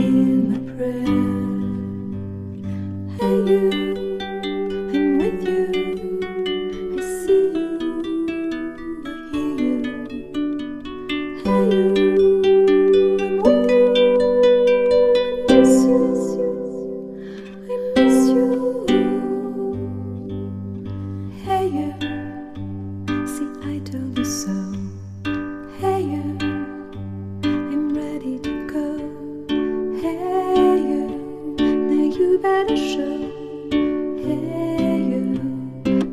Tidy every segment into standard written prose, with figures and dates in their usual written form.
hear my prayer. Hey you, I'm with you. I see you, I hear you. Hey you, I'm with you. I miss you, I miss you. Hey you, see I told you so. Hey you, I'm ready to go. Hey you, now you better show. Hey you,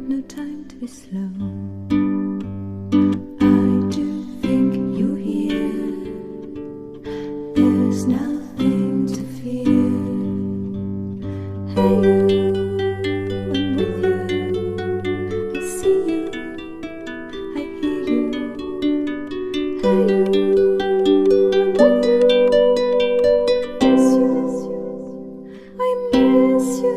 no time to be slow. I do think you're here. There's nothing to fear. Hey you, I'm with you. I see you, I hear you. Hey you, I'm with you. Miss you, I miss you.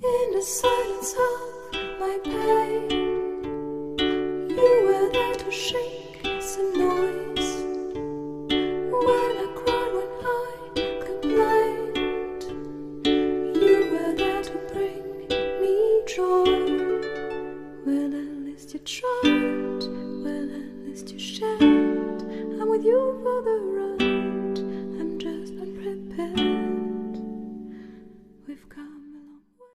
In the silence of my pain, you were there to shake some noise. When I cried, when I complained, you were there to bring me joy. Well, at least you tried, well, at least you shared. I'm with you for the